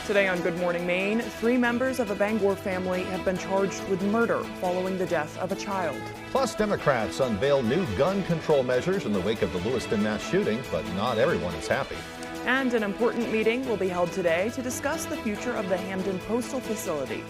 Today on Good Morning Maine, 3 members of a Bangor family have been charged with murder following the death of a child. Plus, Democrats unveil new gun control measures in the wake of the Lewiston mass shooting, but not everyone is happy. And an important meeting will be held today to discuss the future of the Hamden Postal Facility.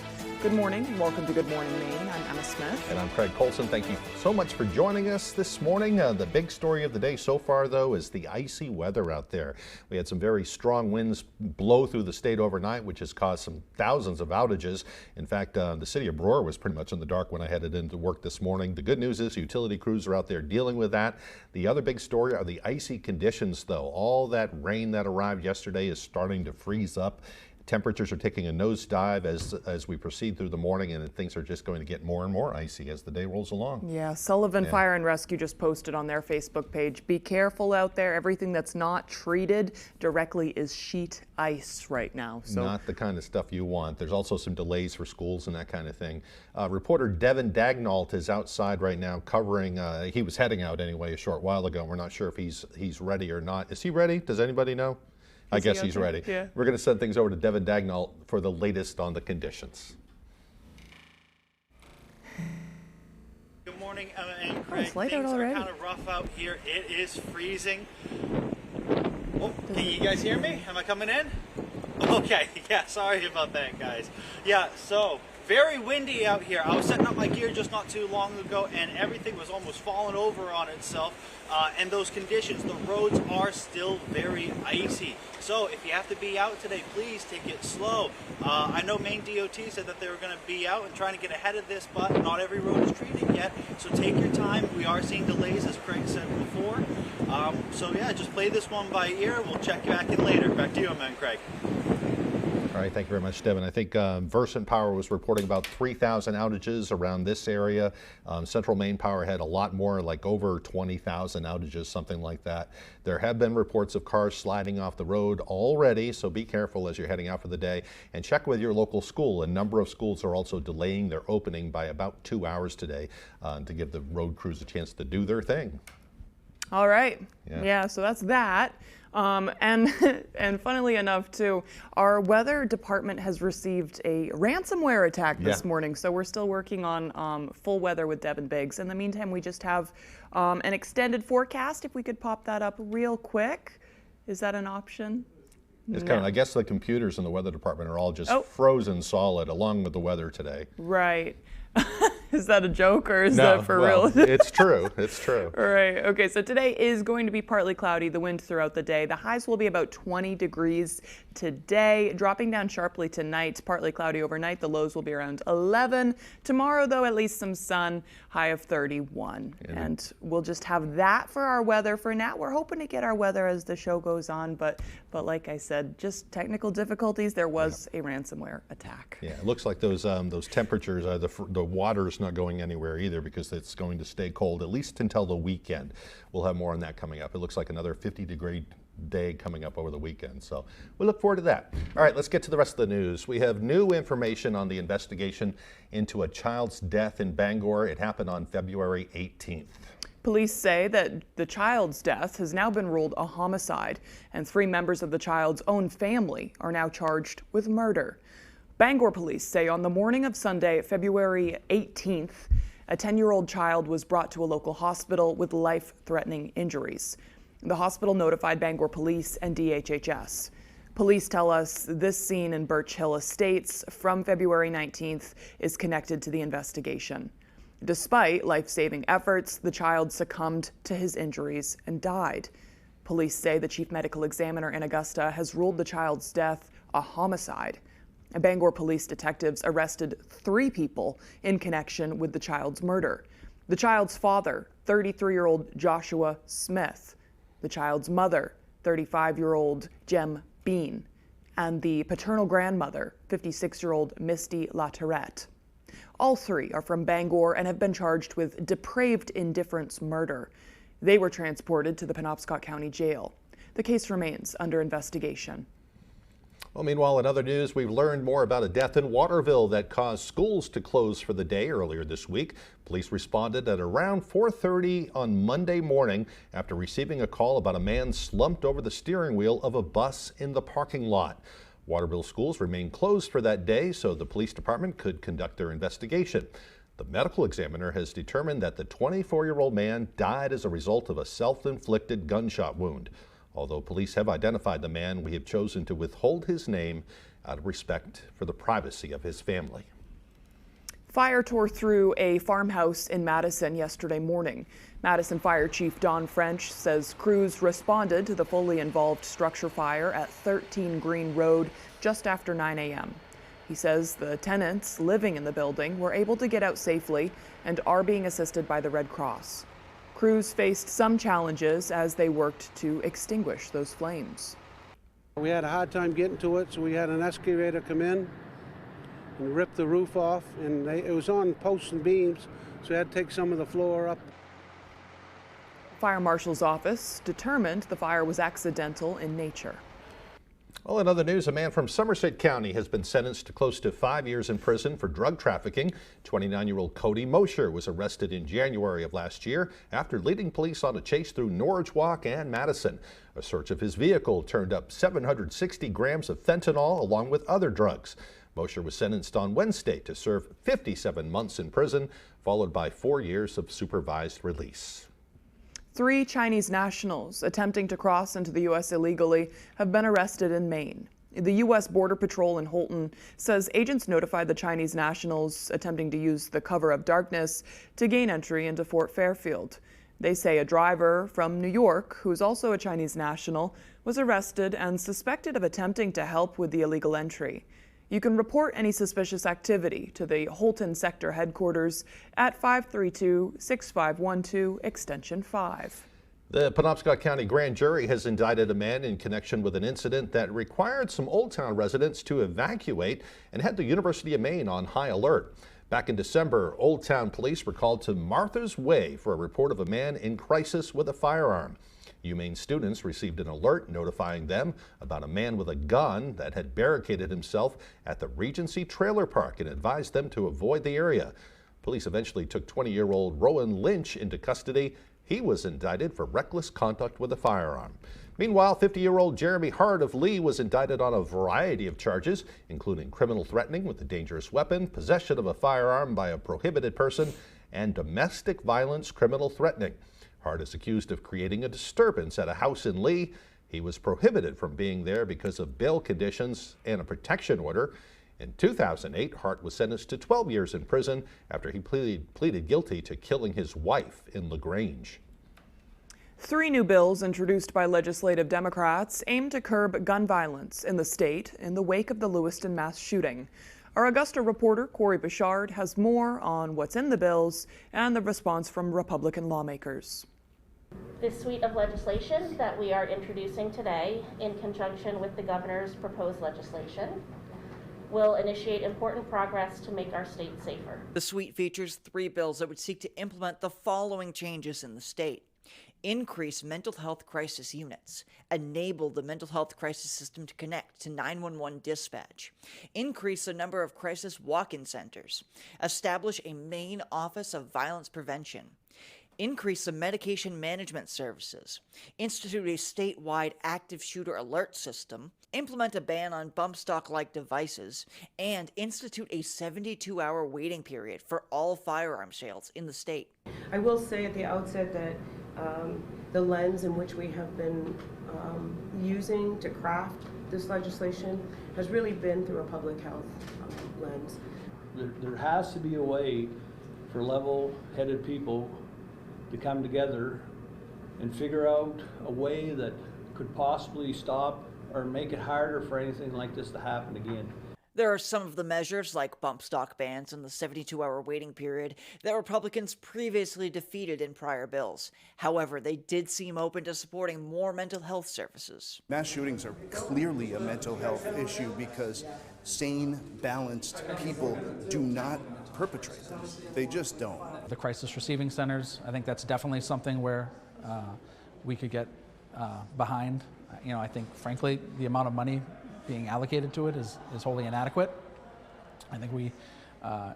Good morning and welcome to Good Morning Maine. I'm Emma Smith. And I'm Craig Colson. Thank you so much for joining us this morning. The big story of the day so far, though, is the icy weather out there. We had some very strong winds blow through the state overnight, which has caused some thousands of outages. In fact, the city of Brewer was pretty much in the dark when I headed into work this morning. The good news is utility crews are out there dealing with that. The other big story are the icy conditions, though. All that rain that arrived yesterday is starting to freeze up. Temperatures are taking a nosedive as we proceed through the morning, and things are just going to get more and more icy as the day rolls along. Yeah, Sullivan Fire and Rescue just posted on their Facebook page, be careful out there. Everything that's not treated directly is sheet ice right now. So not the kind of stuff you want. There's also some delays for schools and that kind of thing. Reporter Devin Dagnalt is outside right now covering, he was heading out anyway a short while ago. We're not sure if he's ready or not. Is he ready? Does anybody know? I guess he's ready. Yeah. We're going to send things over to Devin Dagnalt for the latest on the conditions. Good morning, Emma and Craig. It's light out Things already. are kind of rough out here. It is freezing. Oh, can you guys hear me? Am I coming in? Okay, yeah, sorry about that, guys. Yeah, so very windy out here. I was setting up my gear just not too long ago, and everything was almost falling over on itself. And those conditions, the roads are still very icy. So if you have to be out today, please take it slow. I know Maine DOT said that they were going to be out and trying to get ahead of this, but not every road is treated yet. So take your time. We are seeing delays, as Craig said before. So yeah, just play this one by ear. We'll check you back in later. Back to you, Emma and Craig. All right, thank you very much, Devin. I think Versant Power was reporting about 3,000 outages around this area. Central Maine Power had a lot more, like over 20,000 outages, something like that. There have been reports of cars sliding off the road already, so be careful as you're heading out for the day. And check with your local school. A number of schools are also delaying their opening by about 2 hours today to give the road crews a chance to do their thing. All right. Yeah, so that's that. And funnily enough, too, our weather department has received a ransomware attack this morning. So we're still working on full weather with Devin Biggs. In the meantime, we just have an extended forecast. If we could pop that up real quick. Is that an option? It's kind of, I guess the computers in the weather department are all just frozen solid along with the weather today. Right. Is that a joke or is that for real? It's true. It's true. All right. Okay. So today is going to be partly cloudy, the wind throughout the day. The highs will be about 20 degrees today, dropping down sharply tonight. Partly cloudy overnight. The lows will be around 11. Tomorrow, though, at least some sun, high of 31. And we'll just have that for our weather for now. We're hoping to get our weather as the show goes on, but like I said, just technical difficulties. There was a ransomware attack. Yeah, it looks like those temperatures, the water's not going anywhere either because it's going to stay cold at least until the weekend. We'll have more on that coming up. It looks like another 50-degree day coming up over the weekend, so we look forward to that. All right, let's get to the rest of the news. We have new information on the investigation into a child's death in Bangor. It happened on February 18th. Police say that the child's death has now been ruled a homicide, and 3 members of the child's own family are now charged with murder. Bangor police say on the morning of Sunday, February 18th, a 10-year-old child was brought to a local hospital with life-threatening injuries. The hospital notified Bangor police and DHHS. Police tell us this scene in Birch Hill Estates from February 19th is connected to the investigation. Despite life-saving efforts, the child succumbed to his injuries and died. Police say the chief medical examiner in Augusta has ruled the child's death a homicide. Bangor police detectives arrested 3 people in connection with the child's murder. The child's father, 33-year-old Joshua Smith, the child's mother, 35-year-old Jem Bean, and the paternal grandmother, 56-year-old Misty LaTourette. All 3 are from Bangor and have been charged with depraved indifference murder. They were transported to the Penobscot County Jail. The case remains under investigation. Well, meanwhile, in other news, we've learned more about a death in Waterville that caused schools to close for the day earlier this week. Police responded at around 4:30 on Monday morning after receiving a call about a man slumped over the steering wheel of a bus in the parking lot. Waterville schools remain closed for that day so the police department could conduct their investigation. The medical examiner has determined that the 24-year-old man died as a result of a self-inflicted gunshot wound. Although police have identified the man, we have chosen to withhold his name out of respect for the privacy of his family. Fire tore through a farmhouse in Madison yesterday morning. Madison Fire Chief Don French says crews responded to the fully involved structure fire at 13 Green Road just after 9 a.m. He says the tenants living in the building were able to get out safely and are being assisted by the Red Cross. Crews faced some challenges as they worked to extinguish those flames. We had a hard time getting to it, so we had an excavator come in and rip the roof off, and it was on posts and beams, so we had to take some of the floor up. Fire Marshal's office determined the fire was accidental in nature. Well, in other news, a man from Somerset County has been sentenced to close to 5 years in prison for drug trafficking. 29-year-old Cody Mosher was arrested in January of last year after leading police on a chase through Norwich Walk and Madison. A search of his vehicle turned up 760 grams of fentanyl along with other drugs. Mosher was sentenced on Wednesday to serve 57 months in prison, followed by 4 years of supervised release. 3 Chinese nationals attempting to cross into the U.S. illegally have been arrested in Maine. The U.S. Border Patrol in Holton says agents notified the Chinese nationals attempting to use the cover of darkness to gain entry into Fort Fairfield. They say a driver from New York, who's also a Chinese national, was arrested and suspected of attempting to help with the illegal entry. You can report any suspicious activity to the Holton Sector Headquarters at 532-6512, extension 5. The Penobscot County Grand Jury has indicted a man in connection with an incident that required some Old Town residents to evacuate and had the University of Maine on high alert. Back in December, Old Town police were called to Martha's Way for a report of a man in crisis with a firearm. UMaine students received an alert notifying them about a man with a gun that had barricaded himself at the Regency Trailer Park and advised them to avoid the area. Police eventually took 20-year-old Rowan Lynch into custody. He was indicted for reckless conduct with a firearm. Meanwhile, 50-year-old Jeremy Hart of Lee was indicted on a variety of charges, including criminal threatening with a dangerous weapon, possession of a firearm by a prohibited person, and domestic violence criminal threatening. Hart is accused of creating a disturbance at a house in Lee. He was prohibited from being there because of bail conditions and a protection order. In 2008, Hart was sentenced to 12 years in prison after he pleaded guilty to killing his wife in LaGrange. 3 new bills introduced by legislative Democrats aim to curb gun violence in the state in the wake of the Lewiston mass shooting. Our Augusta reporter, Corey Bouchard, has more on what's in the bills and the response from Republican lawmakers. This suite of legislation that we are introducing today, in conjunction with the governor's proposed legislation, will initiate important progress to make our state safer. The suite features 3 bills that would seek to implement the following changes in the state. Increase mental health crisis units, enable the mental health crisis system to connect to 911 dispatch, increase the number of crisis walk-in centers, establish a main office of violence prevention, increase the medication management services, institute a statewide active shooter alert system, implement a ban on bump stock-like devices, and institute a 72-hour waiting period for all firearm sales in the state. I will say at the outset that the lens in which we have been using to craft this legislation has really been through a public health lens. There has to be a way for level-headed people to come together and figure out a way that could possibly stop or make it harder for anything like this to happen again. There are some of the measures, like bump stock bans and the 72-hour waiting period, that Republicans previously defeated in prior bills. However, they did seem open to supporting more mental health services. Mass shootings are clearly a mental health issue because sane, balanced people do not perpetrate them. They just don't. The crisis receiving centers, I think that's definitely something where we could get behind. I think, frankly, the amount of money being allocated to it is wholly inadequate. I think we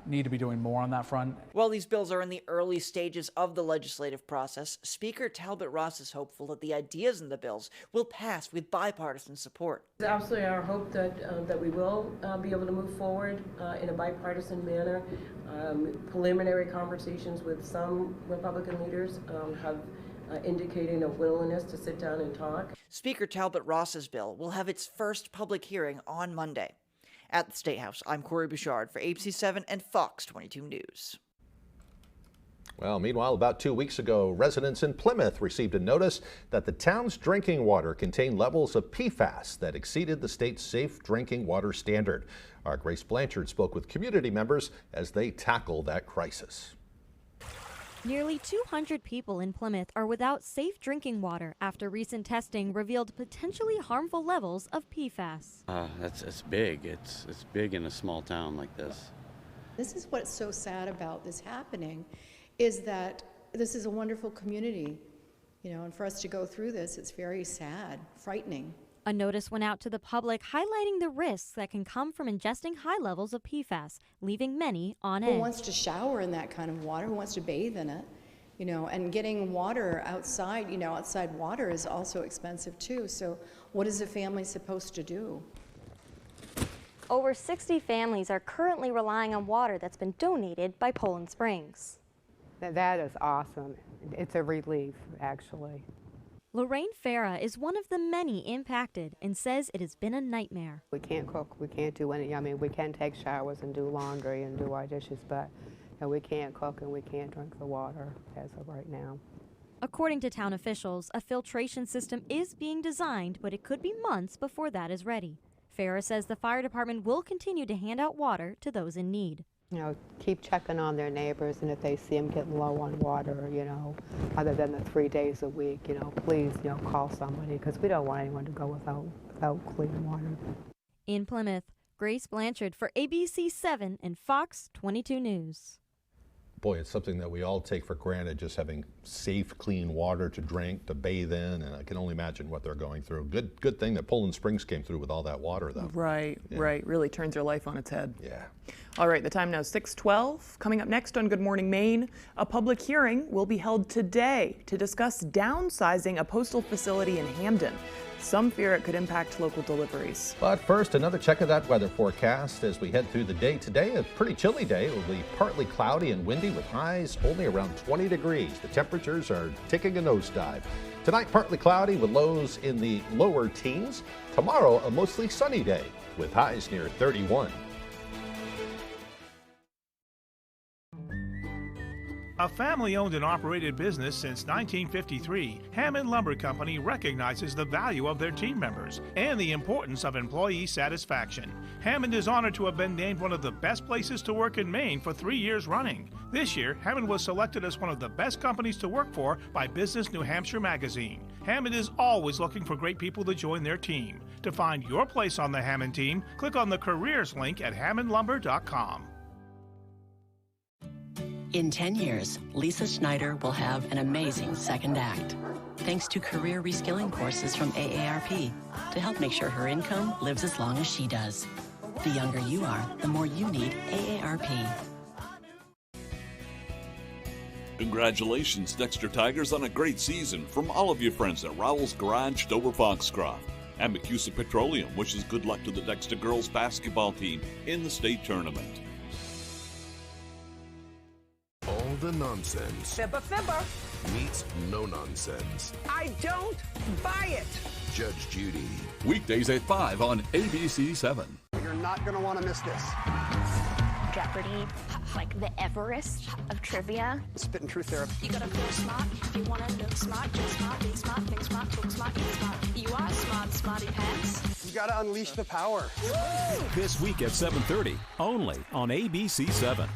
need to be doing more on that front. While these bills are in the early stages of the legislative process, Speaker Talbot Ross is hopeful that the ideas in the bills will pass with bipartisan support. It's absolutely our hope that we will be able to move forward in a bipartisan manner. Preliminary conversations with some Republican leaders have indicating a willingness to sit down and talk. Speaker Talbot Ross's bill will have its first public hearing on Monday. At the State House, I'm Corey Bouchard for ABC 7 and Fox 22 News. Well, meanwhile, about 2 weeks ago, residents in Plymouth received a notice that the town's drinking water contained levels of PFAS that exceeded the state's safe drinking water standard. Our Grace Blanchard spoke with community members as they tackle that crisis. Nearly 200 people in Plymouth are without safe drinking water after recent testing revealed potentially harmful levels of PFAS. It's big. It's big in a small town like this. This is what's so sad about this happening, is that this is a wonderful community, and for us to go through this, it's very sad, frightening. A notice went out to the public highlighting the risks that can come from ingesting high levels of PFAS, leaving many on edge. Who wants to shower in that kind of water? Who wants to bathe in it? And getting water outside, outside water is also expensive too. So what is a family supposed to do? Over 60 families are currently relying on water that's been donated by Poland Springs. That is awesome. It's a relief, actually. Lorraine Farah is one of the many impacted and says it has been a nightmare. We can't cook, we can't do any, we can take showers and do laundry and do our dishes, but we can't cook and we can't drink the water as of right now. According to town officials, a filtration system is being designed, but it could be months before that is ready. Farah says the fire department will continue to hand out water to those in need. Keep checking on their neighbors, and if they see them getting low on water, other than the 3 days a week, please, call somebody, because we don't want anyone to go without clean water. In Plymouth, Grace Blanchard for ABC 7 and Fox 22 News. Boy, it's something that we all take for granted, just having safe, clean water to drink, to bathe in, and I can only imagine what they're going through. Good thing that Poland Springs came through with all that water, though. Right, right. Really turns your life on its head. Yeah. All right, the time now is 6:12. Coming up next on Good Morning Maine, a public hearing will be held today to discuss downsizing a postal facility in Hamden. Some fear it could impact local deliveries. But first, another check of that weather forecast as we head through the day. Today, a pretty chilly day. It will be partly cloudy and windy with highs only around 20 degrees. The temperatures are taking a nosedive. Tonight, partly cloudy with lows in the lower teens. Tomorrow, a mostly sunny day with highs near 31. A family-owned and operated business since 1953, Hammond Lumber Company recognizes the value of their team members and the importance of employee satisfaction. Hammond is honored to have been named one of the best places to work in Maine for 3 years running. This year, Hammond was selected as one of the best companies to work for by Business New Hampshire magazine. Hammond is always looking for great people to join their team. To find your place on the Hammond team, click on the careers link at hammondlumber.com. In 10 years, Lisa Schneider will have an amazing second act, thanks to career reskilling courses from AARP to help make sure her income lives as long as she does. The younger you are, the more you need AARP. Congratulations, Dexter Tigers, on a great season from all of your friends at Rowell's Garage, Dover Foxcroft. And McCusa Petroleum wishes good luck to the Dexter girls basketball team in the state tournament. All the nonsense Fibber meets no nonsense. I don't buy it. Judge Judy. Weekdays at 5 on ABC 7. You're not going to want to miss this. Jeopardy, like the Everest of trivia. Spit and truth therapy. You gotta feel smart. If you wanna look smart, dress smart, be smart, think smart, talk smart, get smart. You are smart, smarty pants. You gotta unleash the power. Woo! This week at 7:30, only on ABC 7.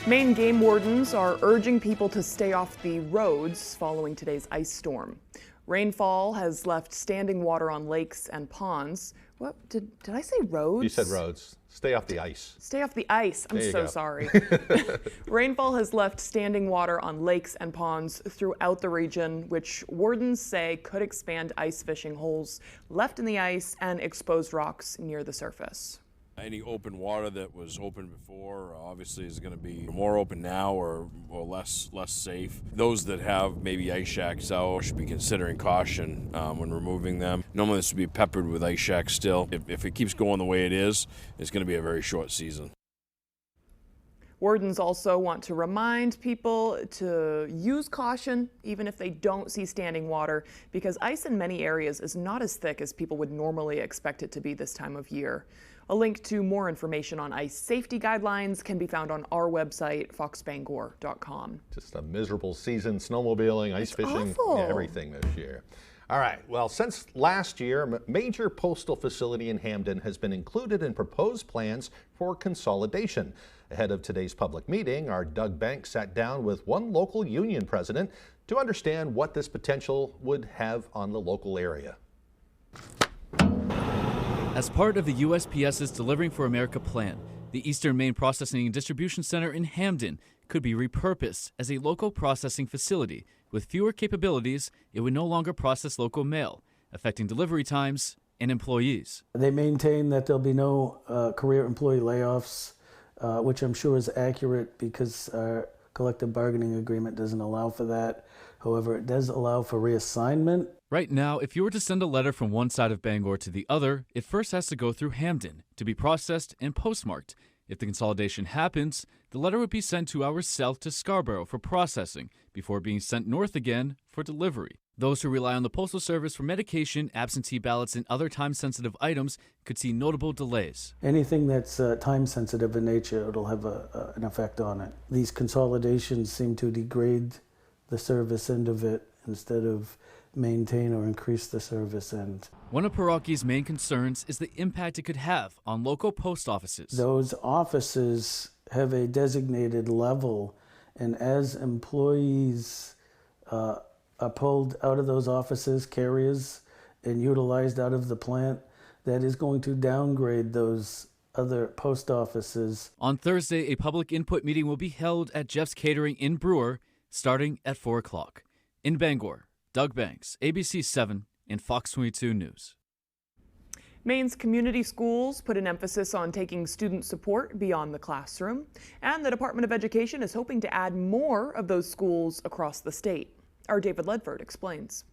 Maine game wardens are urging people to stay off the roads following today's ice storm. Rainfall has left standing water on lakes and ponds. What did I say roads? You said roads. Stay off the ice. Stay off the ice. I'm so sorry. Rainfall has left standing water on lakes and ponds throughout the region, which wardens say could expand ice fishing holes left in the ice and exposed rocks near the surface. Any open water that was open before obviously is going to be more open now or less safe. Those that have maybe ice shacks out should be considering caution when removing them. Normally this would be peppered with ice shacks still. If it keeps going the way it is, it's going to be a very short season. Wardens also want to remind people to use caution even if they don't see standing water, because ice in many areas is not as thick as people would normally expect it to be this time of year. A link to more information on ice safety guidelines can be found on our website, foxbangor.com. Just a miserable season, snowmobiling, ice fishing, everything this year. All right, well, since last year, a major postal facility in Hamden has been included in proposed plans for consolidation. Ahead of today's public meeting, our Doug Banks sat down with one local union president to understand what this potential would have on the local area. As part of the USPS's Delivering for America plan, the Eastern Maine Processing and Distribution Center in Hamden could be repurposed as a local processing facility. With fewer capabilities, it would no longer process local mail, affecting delivery times and employees. They maintain that there'll be no career employee layoffs, which I'm sure is accurate because our collective bargaining agreement doesn't allow for that. However, it does allow for reassignment. Right now, if you were to send a letter from one side of Bangor to the other, it first has to go through Hamden to be processed and postmarked. If the consolidation happens, the letter would be sent 2 hours south to Scarborough for processing before being sent north again for delivery. Those who rely on the Postal Service for medication, absentee ballots, and other time-sensitive items could see notable delays. Anything that's time-sensitive in nature, it'll have an effect on it. These consolidations seem to degrade the service end of it instead of maintain or increase the service end. One of Parochi's main concerns is the impact it could have on local post offices. Those offices have a designated level, and as employees are pulled out of those offices, carriers, and utilized out of the plant, that is going to downgrade those other post offices. On Thursday, a public input meeting will be held at Jeff's Catering in Brewer, starting at 4 o'clock. In Bangor, Doug Banks, ABC 7 and Fox 22 News. Maine's community schools put an emphasis on taking student support beyond the classroom, and the Department of Education is hoping to add more of those schools across the state. Our David Ledford explains.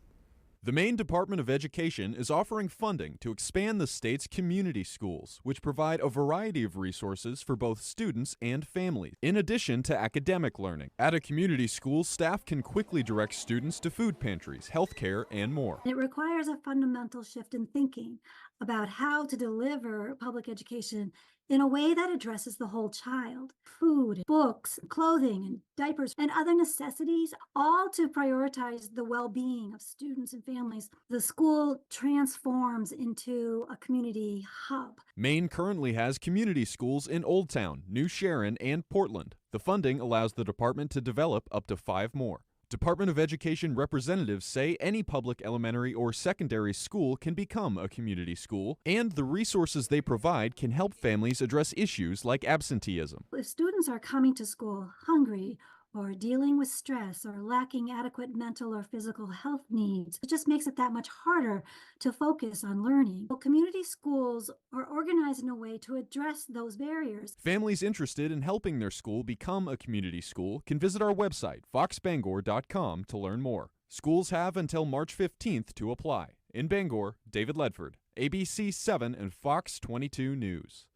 The Maine Department of Education is offering funding to expand the state's community schools, which provide a variety of resources for both students and families, in addition to academic learning. At a community school, staff can quickly direct students to food pantries, healthcare, and more. It requires a fundamental shift in thinking about how to deliver public education in a way that addresses the whole child. Food, books, clothing, and diapers, and other necessities, all to prioritize the well-being of students and families. The school transforms into a community hub. Maine currently has community schools in Old Town, New Sharon, and Portland. The funding allows the department to develop up to 5 more. Department of Education representatives say any public elementary or secondary school can become a community school, and the resources they provide can help families address issues like absenteeism. If students are coming to school hungry or dealing with stress or lacking adequate mental or physical health needs, it just makes it that much harder to focus on learning. Well, community schools are organized in a way to address those barriers. Families interested in helping their school become a community school can visit our website, foxbangor.com, to learn more. Schools have until March 15th to apply. In Bangor, David Ledford, ABC 7 and Fox 22 News.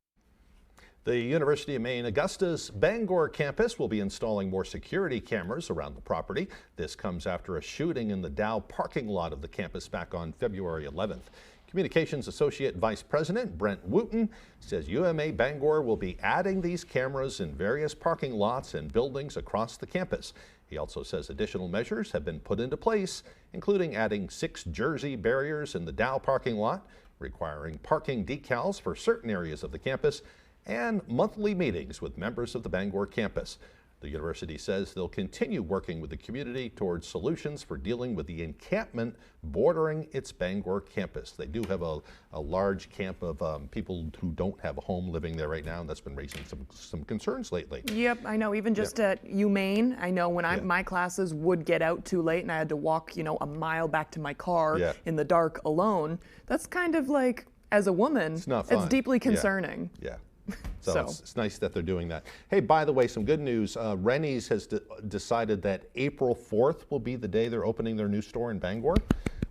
The University of Maine Augusta's Bangor campus will be installing more security cameras around the property. This comes after a shooting in the Dow parking lot of the campus back on February 11th. Communications Associate Vice President Brent Wooten says UMA Bangor will be adding these cameras in various parking lots and buildings across the campus. He also says additional measures have been put into place, including adding 6 jersey barriers in the Dow parking lot, requiring parking decals for certain areas of the campus, and monthly meetings with members of the Bangor campus. The university says they'll continue working with the community towards solutions for dealing with the encampment bordering its Bangor campus. They do have a large camp of people who don't have a home living there right now, and that's been raising some concerns lately. Yep, I know. Even just at UMaine, I know when my classes would get out too late and I had to walk, a mile back to my car in the dark alone. That's kind of like, as a woman, it's not fun. It's deeply concerning. Yeah. So it's nice that they're doing that. Hey, by the way, some good news. Rennie's has decided that April 4th will be the day they're opening their new store in Bangor,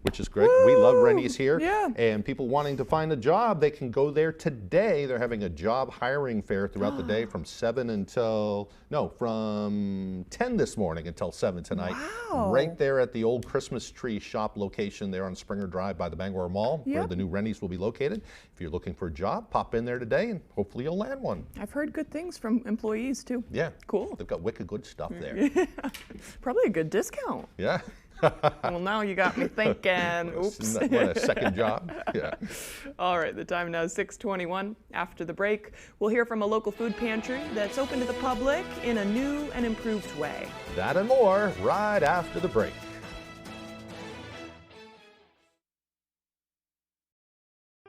which is great. Woo! We love Rennie's here. Yeah. And people wanting to find a job, they can go there today. They're having a job hiring fair throughout the day from 10 this morning until 7 tonight. Wow. Right there at the old Christmas tree shop location there on Springer Drive by the Bangor Mall, where the new Rennie's will be located. If you're looking for a job, pop in there today and hopefully you'll land one. I've heard good things from employees too. Yeah. Cool. They've got wicked good stuff there. Probably a good discount. Yeah. Well, now you got me thinking. Oops. What, a second job? Yeah. All right, the time now is 6:21. After the break, we'll hear from a local food pantry that's open to the public in a new and improved way. That and more right after the break.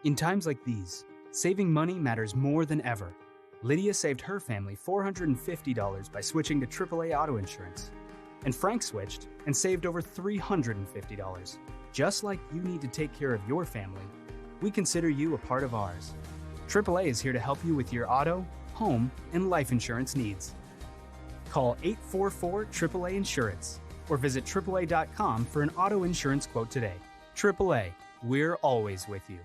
In times like these, saving money matters more than ever. Lydia saved her family $450 by switching to AAA auto insurance. And Frank switched and saved over $350. Just like you need to take care of your family, we consider you a part of ours. AAA is here to help you with your auto, home, and life insurance needs. Call 844-AAA Insurance or visit AAA.com for an auto insurance quote today. AAA, we're always with you.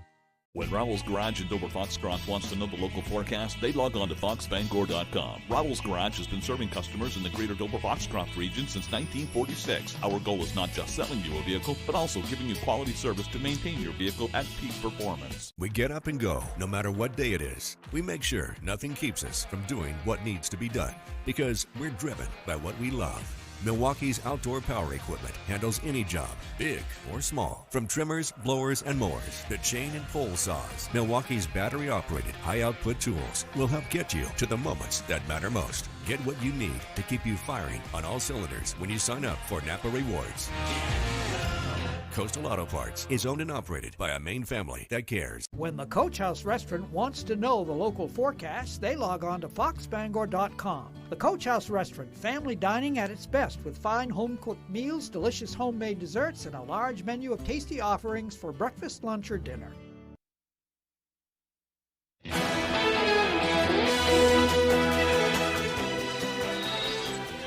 When Rowell's Garage in Dover Foxcroft wants to know the local forecast, they log on to foxbangor.com. Rowell's Garage has been serving customers in the greater Dover Foxcroft region since 1946. Our goal is not just selling you a vehicle, but also giving you quality service to maintain your vehicle at peak performance. We get up and go, no matter what day it is. We make sure nothing keeps us from doing what needs to be done, because we're driven by what we love. Milwaukee's outdoor power equipment handles any job, big or small. From trimmers, blowers, and mowers to chain and pole saws, Milwaukee's battery-operated high-output tools will help get you to the moments that matter most. Get what you need to keep you firing on all cylinders when you sign up for Napa Rewards. Coastal Auto Parts is owned and operated by a Maine family that cares. When the Coach House Restaurant wants to know the local forecast, they log on to foxbangor.com. The Coach House Restaurant, family dining at its best with fine home-cooked meals, delicious homemade desserts, and a large menu of tasty offerings for breakfast, lunch, or dinner.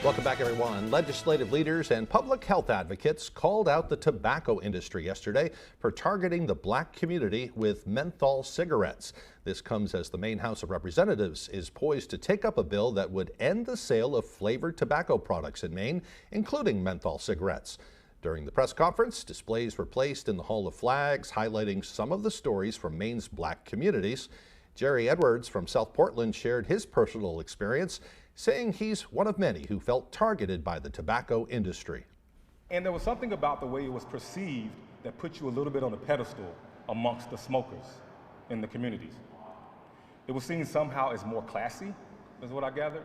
Welcome back, everyone. Legislative leaders and public health advocates called out the tobacco industry yesterday for targeting the black community with menthol cigarettes. This comes as the Maine House of Representatives is poised to take up a bill that would end the sale of flavored tobacco products in Maine, including menthol cigarettes. During the press conference, displays were placed in the Hall of Flags, highlighting some of the stories from Maine's black communities. Jerry Edwards from South Portland shared his personal experience, saying he's one of many who felt targeted by the tobacco industry. And there was something about the way it was perceived that put you a little bit on a pedestal amongst the smokers in the communities. It was seen somehow as more classy, is what I gathered.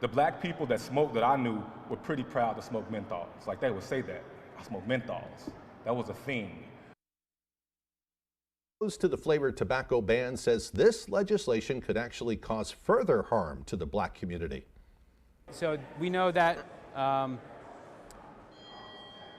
The black people that smoked that I knew were pretty proud to smoke menthols. Like they would say that, I smoke menthols. That was a thing. To the flavored tobacco ban says this legislation could actually cause further harm to the black community. So we know that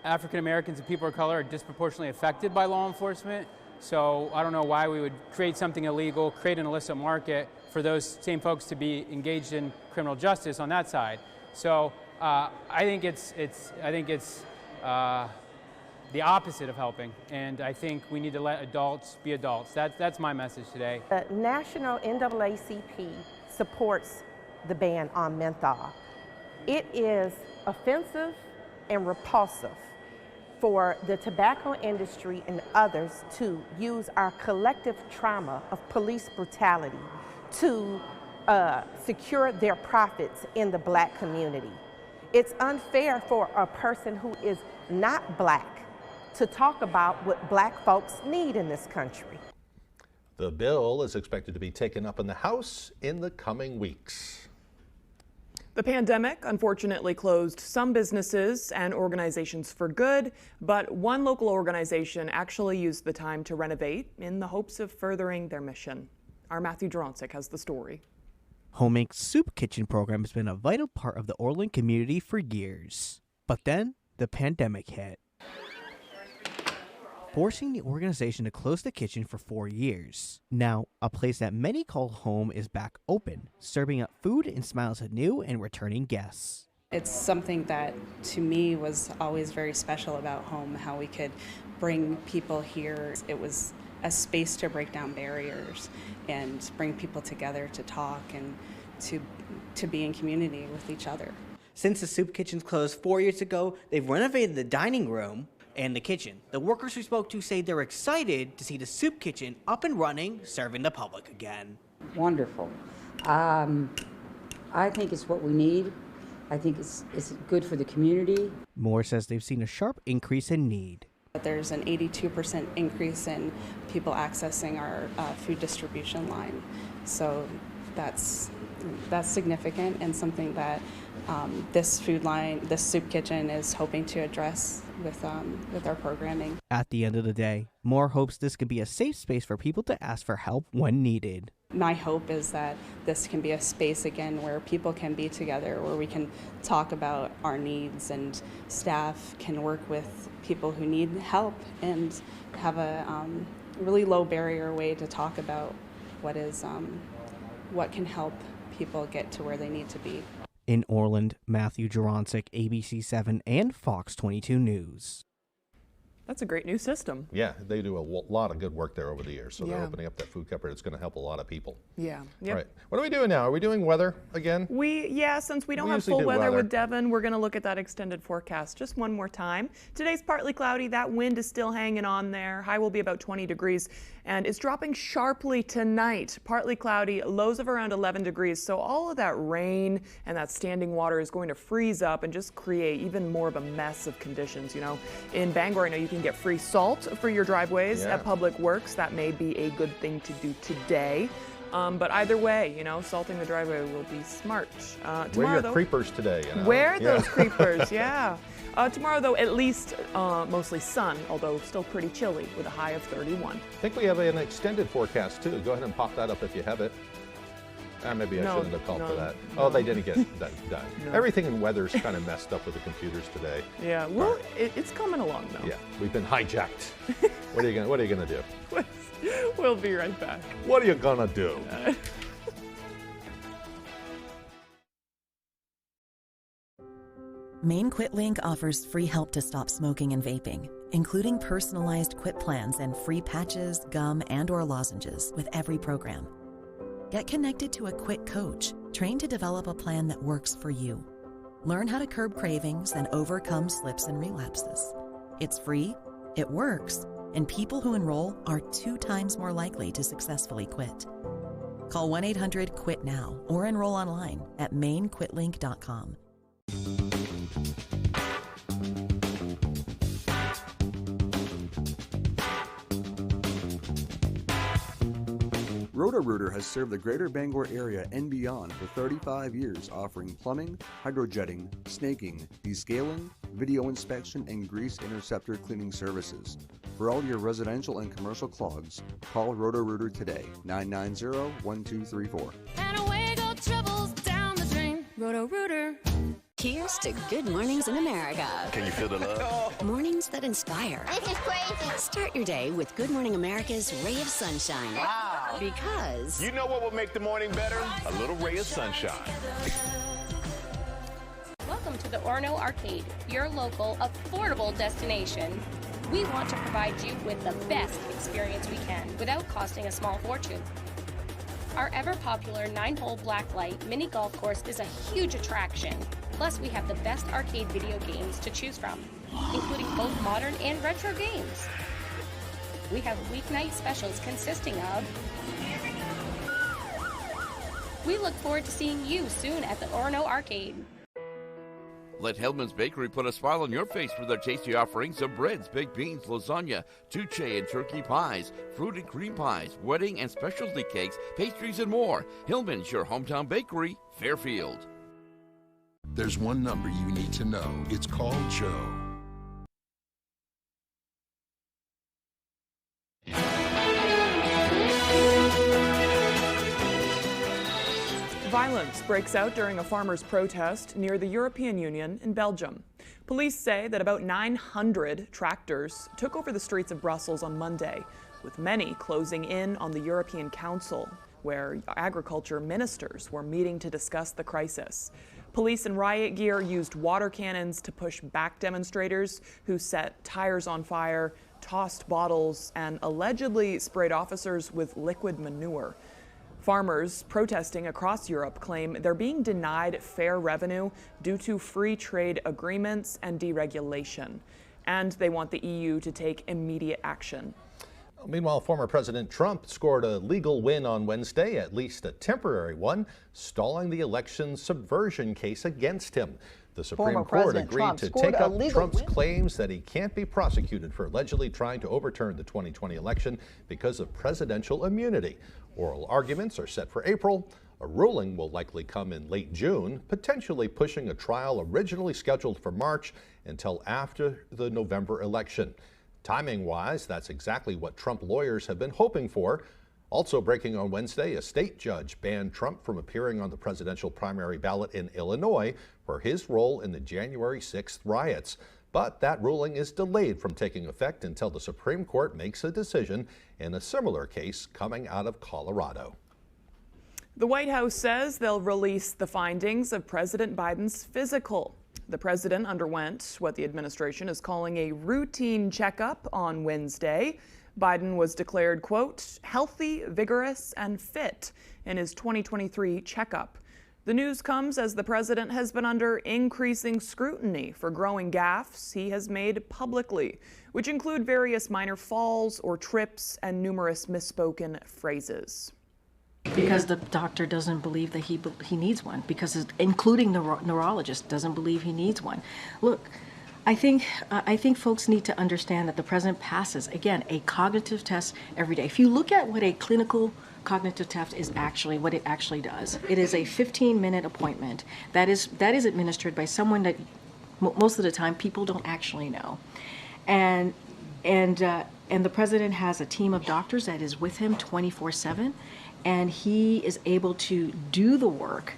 African Americans and people of color are disproportionately affected by law enforcement. So I don't know why we would create something illegal, create an illicit market for those same folks to be engaged in criminal justice on that side. So I think it's the opposite of helping, and I think we need to let adults be adults. That's my message today. The National NAACP supports the ban on menthol. It is offensive and repulsive for the tobacco industry and others to use our collective trauma of police brutality to secure their profits in the black community. It's unfair for a person who is not black to talk about what black folks need in this country. The bill is expected to be taken up in the House in the coming weeks. The pandemic unfortunately closed some businesses and organizations for good, but one local organization actually used the time to renovate in the hopes of furthering their mission. Our Matthew Dronsick has the story. Homemake's Soup Kitchen program has been a vital part of the Orland community for years. But then the pandemic hit, forcing the organization to close the kitchen for 4 years. Now, a place that many call home is back open, serving up food and smiles to new and returning guests. It's something that, to me, was always very special about home, how we could bring people here. It was a space to break down barriers and bring people together to talk and to be in community with each other. Since the Soup Kitchens closed 4 years ago, they've renovated the dining room and the kitchen. The workers we spoke to say they're excited to see the Soup Kitchen up and running, serving the public again. Wonderful. I think it's what we need. I think it's good for the community. Moore says they've seen a sharp increase in need. There's an 82% increase in people accessing our food distribution line. So that's significant and something that this Soup Kitchen is hoping to address with our programming. At the end of the day, Moore hopes this could be a safe space for people to ask for help when needed. My hope is that this can be a space again where people can be together, where we can talk about our needs and staff can work with people who need help and have a really low barrier way to talk about what can help people get to where they need to be. In Orland, Matthew Jaroncic, ABC 7 and Fox 22 News. That's a great new system. Yeah, they do a lot of good work there over the years. So they're Yeah. opening up that food cupboard. It's going to help a lot of people. Yeah. Yep. All right. What are we doing now? Are we doing weather again? Since we don't We have usually full do weather weather. with Devin, we're going to look at that extended forecast just one more time. Today's partly cloudy. That wind is still hanging on there. High will be about 20 degrees and it's dropping sharply tonight. Partly cloudy, lows of around 11 degrees. So all of that rain and that standing water is going to freeze up and just create even more of a mess of conditions. You know, in Bangor, I know you can get free salt for your driveways at Public Works. That may be a good thing to do today. But either way, you know, salting the driveway will be smart. Wear your creepers today. You know? Wear those creepers, yeah. Tomorrow, though, at least mostly sun, although still pretty chilly with a high of 31. I think we have an extended forecast, too. Go ahead and pop that up if you have it. Maybe I shouldn't have called for that. Oh, they didn't get that done. No. Everything in weather's kind of messed up with the computers today. Yeah, well, it's coming along, though. Yeah, we've been hijacked. What are you gonna do? We'll be right back. What are you gonna do? Maine QuitLink offers free help to stop smoking and vaping, including personalized quit plans and free patches, gum, and/or lozenges with every program. Get connected to a quit coach, trained to develop a plan that works for you. Learn how to curb cravings and overcome slips and relapses. It's free, it works, and people who enroll are 2 times more likely to successfully quit. Call 1-800-QUIT-NOW or enroll online at mainequitlink.com. Roto-Rooter has served the greater Bangor area and beyond for 35 years, offering plumbing, hydrojetting, snaking, descaling, video inspection, and grease interceptor cleaning services. For all your residential and commercial clogs, call Roto-Rooter today, 990-1234. And away go troubles down the drain. Roto-Rooter. Here's to good mornings in America. Can you feel the love? Mornings that inspire. This is crazy. Start your day with Good Morning America's ray of sunshine. Wow. Because you know what will make the morning better? A little ray of sunshine. Welcome to the Orono Arcade, your local, affordable destination. We want to provide you with the best experience we can without costing a small fortune. Our ever-popular 9-hole blacklight mini golf course is a huge attraction. Plus, we have the best arcade video games to choose from, including both modern and retro games. We have weeknight specials consisting of... We look forward to seeing you soon at the Orono Arcade. Let Hellman's Bakery put a smile on your face with their tasty offerings of breads, baked beans, lasagna, touche and turkey pies, fruit and cream pies, wedding and specialty cakes, pastries, and more. Hillman's, your hometown bakery, Fairfield. There's one number you need to know. It's called Joe. Violence breaks out during a farmers' protest near the European Union in Belgium. Police say that about 900 tractors took over the streets of Brussels on Monday, with many closing in on the European Council, where agriculture ministers were meeting to discuss the crisis. Police in riot gear used water cannons to push back demonstrators who set tires on fire, tossed bottles, and allegedly sprayed officers with liquid manure. Farmers protesting across Europe claim they're being denied fair revenue due to free trade agreements and deregulation, and they want the EU to take immediate action. Meanwhile, former President Trump scored a legal win on Wednesday, at least a temporary one, stalling the election subversion case against him. The Supreme Court agreed to take up Trump's claims that he can't be prosecuted for allegedly trying to overturn the 2020 election because of presidential immunity. Oral arguments are set for April. A ruling will likely come in late June, potentially pushing a trial originally scheduled for March until after the November election. Timing-wise, that's exactly what Trump lawyers have been hoping for. Also breaking on Wednesday, a state judge banned Trump from appearing on the presidential primary ballot in Illinois for his role in the January 6th riots. But that ruling is delayed from taking effect until the Supreme Court makes a decision in a similar case coming out of Colorado. The White House says they'll release the findings of President Biden's physical. The president underwent what the administration is calling a routine checkup on Wednesday. Biden was declared, quote, healthy, vigorous, and fit in his 2023 checkup. The news comes as the president has been under increasing scrutiny for growing gaffes he has made publicly, which include various minor falls or trips and numerous misspoken phrases. Because the doctor doesn't believe that he needs one, because including the neurologist doesn't believe he needs one. Look, I think folks need to understand that the president passes, again, a cognitive test every day. If you look at what a clinical cognitive test is actually, what it actually does, it is a 15-minute appointment that is administered by someone that most of the time people don't actually know. And the president has a team of doctors that is with him 24/7. And he is able to do the work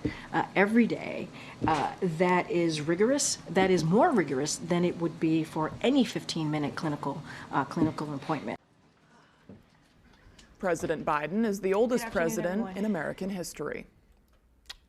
every day that is rigorous, that is more rigorous than it would be for any 15-minute clinical appointment. President Biden is the oldest president in American history.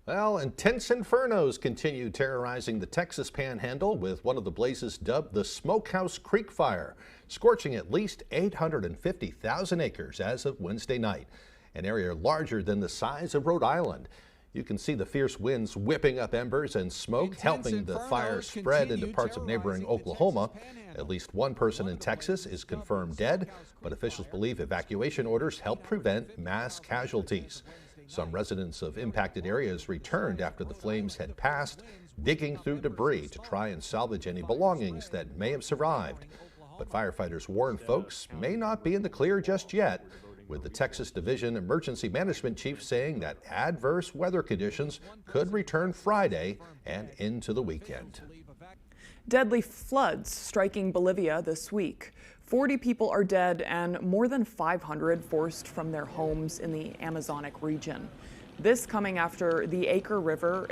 Well, intense infernos continue terrorizing the Texas Panhandle, with one of the blazes dubbed the Smokehouse Creek Fire, scorching at least 850,000 acres as of Wednesday night, an area larger than the size of Rhode Island. You can see the fierce winds whipping up embers and smoke, helping the fire spread into parts of neighboring Oklahoma. At least one person in Texas is confirmed dead, but officials believe evacuation orders help prevent mass casualties. Some residents of impacted areas returned after the flames had passed, digging through debris to try and salvage any belongings that may have survived. But firefighters warn folks may not be in the clear just yet, with the Texas Division Emergency Management Chief saying that adverse weather conditions could return Friday and into the weekend. Deadly floods striking Bolivia this week. 40 people are dead and more than 500 forced from their homes in the Amazonic region. This coming after the Acre River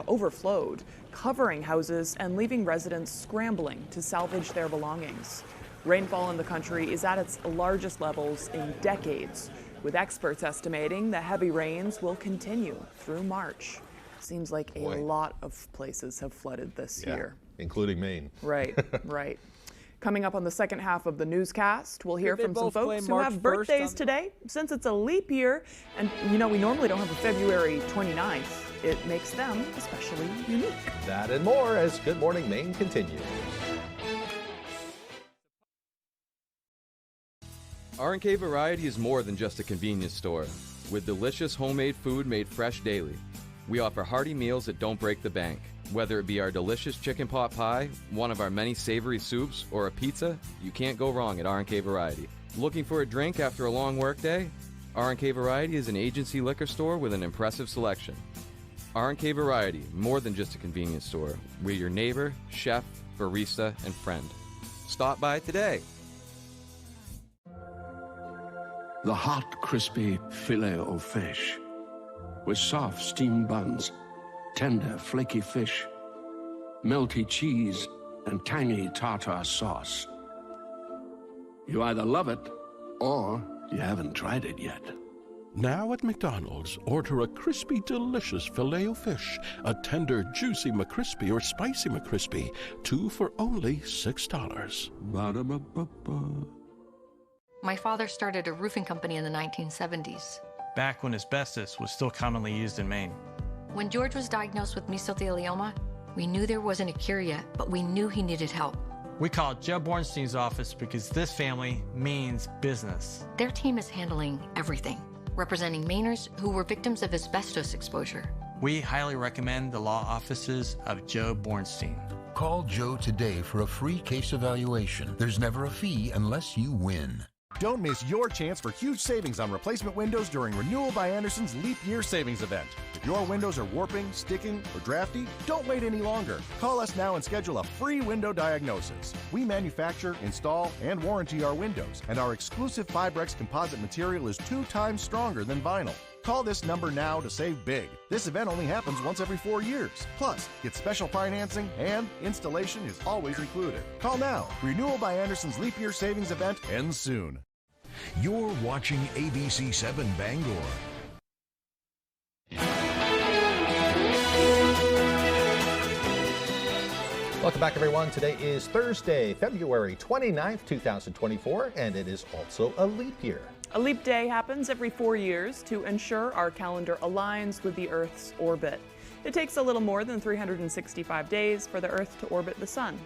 overflowed, covering houses and leaving residents scrambling to salvage their belongings. Rainfall in the country is at its largest levels in decades, with experts estimating the heavy rains will continue through March. Seems like a lot of places have flooded this year. Including Maine. Right, right. Coming up on the second half of the newscast, we'll hear from some folks who have birthdays today. Since it's a leap year, and we normally don't have a February 29th, it makes them especially unique. That and more as Good Morning Maine continues. R&K Variety is more than just a convenience store. With delicious homemade food made fresh daily. We offer hearty meals that don't break the bank. Whether it be our delicious chicken pot pie, one of our many savory soups, or a pizza, you can't go wrong at R&K Variety. Looking for a drink after a long workday? R&K Variety is an agency liquor store with an impressive selection. R&K Variety, more than just a convenience store. We're your neighbor, chef, barista, and friend. Stop by today. The hot, crispy filet o fish with soft steamed buns, tender, flaky fish, melty cheese, and tangy tartar sauce. You either love it or you haven't tried it yet. Now at McDonald's, order a crispy, delicious Filet-O-Fish, a tender, juicy McCrispy or spicy McCrispy, 2 for only $6. Ba-da-ba-ba-ba. My father started a roofing company in the 1970s. Back when asbestos was still commonly used in Maine. When George was diagnosed with mesothelioma, we knew there wasn't a cure yet, but we knew he needed help. We called Joe Bornstein's office because this family means business. Their team is handling everything, representing Mainers who were victims of asbestos exposure. We highly recommend the law offices of Joe Bornstein. Call Joe today for a free case evaluation. There's never a fee unless you win. Don't miss your chance for huge savings on replacement windows during Renewal by Andersen's Leap Year Savings Event. If your windows are warping, sticking, or drafty, don't wait any longer. Call us now and schedule a free window diagnosis. We manufacture, install, and warranty our windows, and our exclusive Fibrex composite material is 2 times stronger than vinyl. Call this number now to save big. This event only happens once every 4 years. Plus, get special financing and installation is always included. Call now. Renewal by Andersen's Leap Year Savings Event ends soon. You're watching ABC 7 Bangor. Welcome back, everyone. Today is Thursday, February 29th, 2024, and it is also a leap year. A leap day happens every 4 years to ensure our calendar aligns with the Earth's orbit. It takes a little more than 365 days for the Earth to orbit the Sun.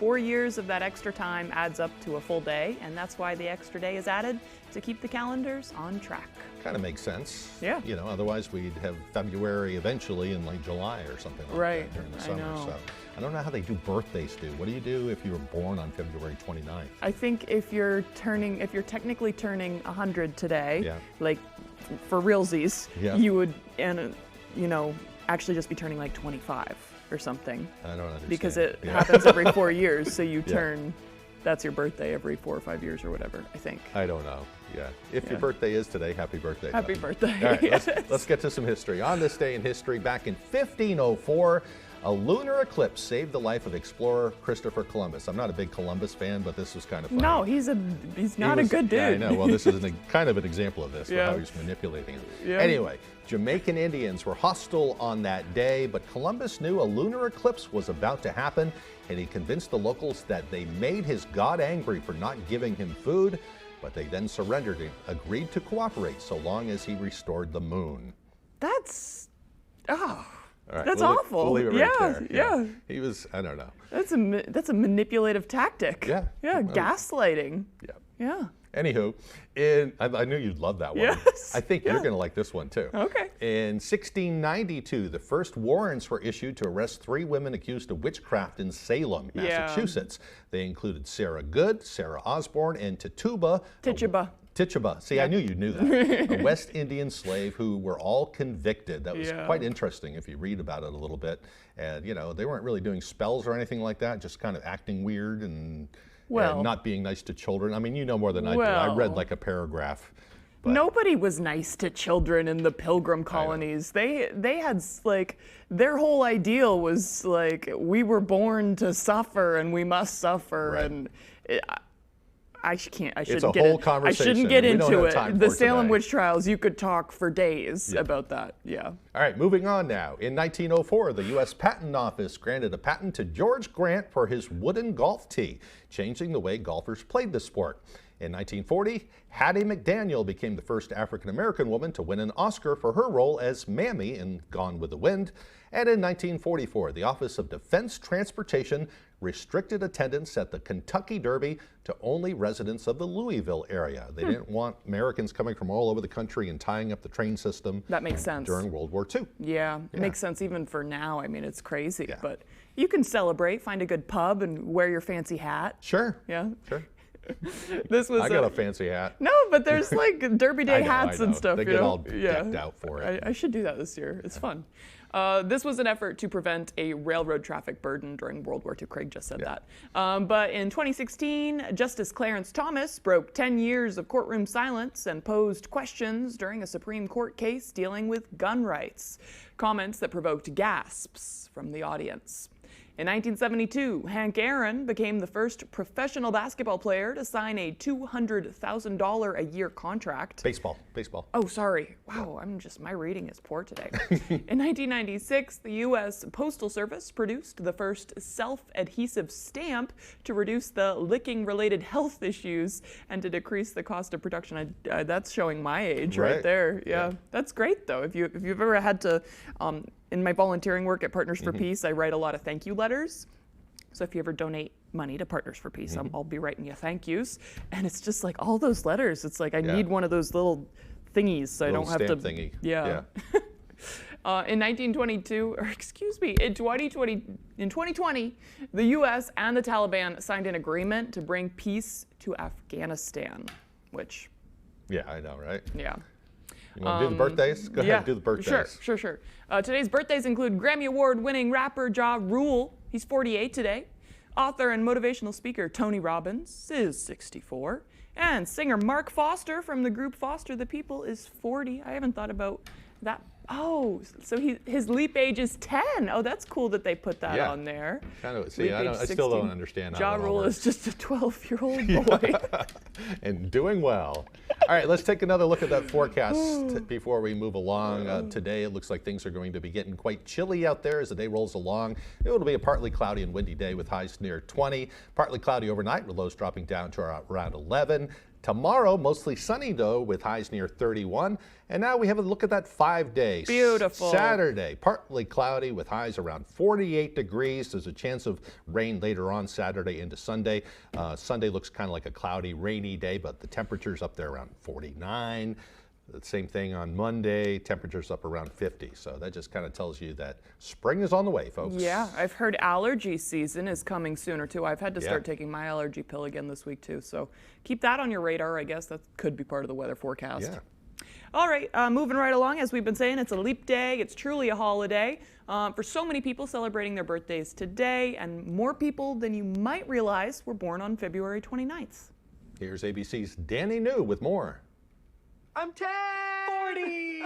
4 years of that extra time adds up to a full day, and that's why the extra day is added to keep the calendars on track. Kind of makes sense. Yeah. You know, otherwise we'd have February eventually in like July or something like that during the summer. I know. So I don't know how they do birthdays. What do you do if you were born on February 29th? I think if you're technically turning 100 today, like for realsies, you would, actually just be turning like 25 or something. I don't understand. Because it happens every 4 years, so you turn, that's your birthday every 4 or 5 years or whatever, I think. I don't know. Yeah. If your birthday is today, happy birthday. Happy birthday. All right, let's get to some history. On this day in history, back in 1504, a lunar eclipse saved the life of explorer Christopher Columbus. I'm not a big Columbus fan, but this was kind of funny. No, he's not a good dude. Yeah, I know. Well, this is kind of an example of this, how he's manipulating him. Yeah. Anyway, Jamaican Indians were hostile on that day, but Columbus knew a lunar eclipse was about to happen, and he convinced the locals that they made his god angry for not giving him food, but they then surrendered and agreed to cooperate so long as he restored the moon. That's, All right, that's awful. We'll leave it right there. Yeah. He was, I don't know. That's a manipulative tactic. Yeah. Gaslighting. Yeah. Yeah. Anywho, I knew you'd love that one. Yes. I think you're going to like this one too. Okay. In 1692, the first warrants were issued to arrest 3 women accused of witchcraft in Salem, Massachusetts. They included Sarah Good, Sarah Osborne, and Tituba. See, I knew you knew that. A West Indian slave who were all convicted. That was quite interesting if you read about it a little bit. And, they weren't really doing spells or anything like that, just kind of acting weird and not being nice to children. I mean, you know more than I do. I read like a paragraph. But nobody was nice to children in the Pilgrim colonies. They had like, their whole ideal was like, we were born to suffer and we must suffer. Right. And I shouldn't get into it. The Salem witch trials, you could talk for days about that. Yeah. All right, moving on now. In 1904, the U.S. Patent Office granted a patent to George Grant for his wooden golf tee, changing the way golfers played the sport. In 1940, Hattie McDaniel became the first African-American woman to win an Oscar for her role as Mammy in Gone with the Wind. And in 1944, the Office of Defense Transportation restricted attendance at the Kentucky Derby to only residents of the Louisville area. They didn't want Americans coming from all over the country and tying up the train system. That makes sense. During World War II. Yeah, it makes sense even for now. I mean, it's crazy, but you can celebrate, find a good pub and wear your fancy hat. Sure. Yeah. Sure. I got a fancy hat. No, but there's like Derby Day hats and stuff. They get all decked out for it. I should do that this year. It's fun. This was an effort to prevent a railroad traffic burden during World War II. Craig just said that. But in 2016, Justice Clarence Thomas broke 10 years of courtroom silence and posed questions during a Supreme Court case dealing with gun rights. Comments that provoked gasps from the audience. In 1972, Hank Aaron became the first professional basketball player to sign a $200,000 a year contract. Baseball. Oh, sorry. Wow, my reading is poor today. In 1996, the U.S. Postal Service produced the first self-adhesive stamp to reduce the licking-related health issues and to decrease the cost of production. That's showing my age right there. Yeah. That's great, though. If you've ever had to... in my volunteering work at Partners for Peace, I write a lot of thank you letters. So if you ever donate money to Partners for Peace, I'll be writing you thank yous. And it's just like all those letters. It's like I need one of those little thingies so I don't have to. Stamp thingy. Yeah. In 1922, or excuse me, in 2020, the U.S. and the Taliban signed an agreement to bring peace to Afghanistan, which. Yeah, I know, right? Yeah. You want to do the birthdays? Go ahead and do the birthdays. Sure. Today's birthdays include Grammy Award-winning rapper Ja Rule. He's 48 today. Author and motivational speaker Tony Robbins is 64. And singer Mark Foster from the group Foster the People is 40. I haven't thought about that. Oh, so his leap age is 10. Oh, that's cool that they put that on there. Kind of. See, I still don't understand how Ja Rule is just a 12-year-old boy. And doing well. All right, let's take another look at that forecast before we move along. Today, it looks like things are going to be getting quite chilly out there as the day rolls along. It will be a partly cloudy and windy day with highs near 20. Partly cloudy overnight with lows dropping down to around 11. Tomorrow, mostly sunny, though, with highs near 31. And now we have a look at that 5-day. Beautiful. Saturday, partly cloudy with highs around 48 degrees. There's a chance of rain later on Saturday into Sunday. Sunday looks kind of like a cloudy, rainy day, but the temperature's up there around 49. The same thing on Monday, temperatures up around 50. So that just kind of tells you that spring is on the way, folks. Yeah, I've heard allergy season is coming sooner, too. I've had to start taking my allergy pill again this week, too. So keep that on your radar, I guess. That could be part of the weather forecast. Yeah. All right, moving right along, as we've been saying, it's a leap day. It's truly a holiday. For so many people celebrating their birthdays today, and more people than you might realize were born on February 29th. Here's ABC's Danny New with more. I'm 10! 40!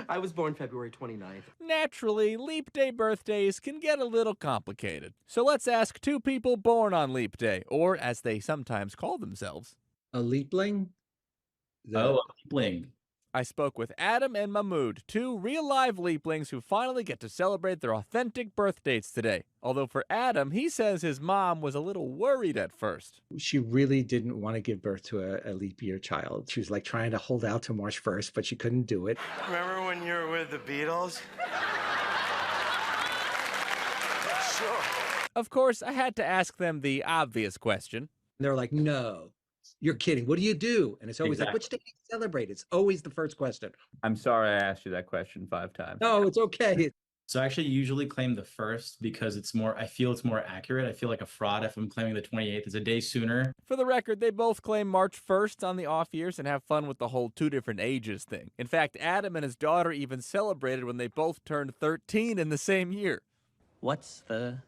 I was born February 29th. Naturally, leap day birthdays can get a little complicated. So let's ask two people born on leap day, or as they sometimes call themselves. A leapling? A leapling. I spoke with Adam and Mahmood, two real-live leaplings who finally get to celebrate their authentic birth dates today. Although for Adam, he says his mom was a little worried at first. She really didn't want to give birth to a leap year child. She was like trying to hold out to March 1st, but she couldn't do it. Remember when you were with the Beatles? Sure. Of course, I had to ask them the obvious question. They're like, no. You're kidding. What do you do? And it's always like, which day do you celebrate? It's always the first question. I'm sorry I asked you that question 5 times. No, it's okay. So I actually usually claim the 1st because I feel it's more accurate. I feel like a fraud if I'm claiming the 28th. It's a day sooner. For the record, they both claim March 1st on the off years and have fun with the whole 2 different ages thing. In fact, Adam and his daughter even celebrated when they both turned 13 in the same year. What's the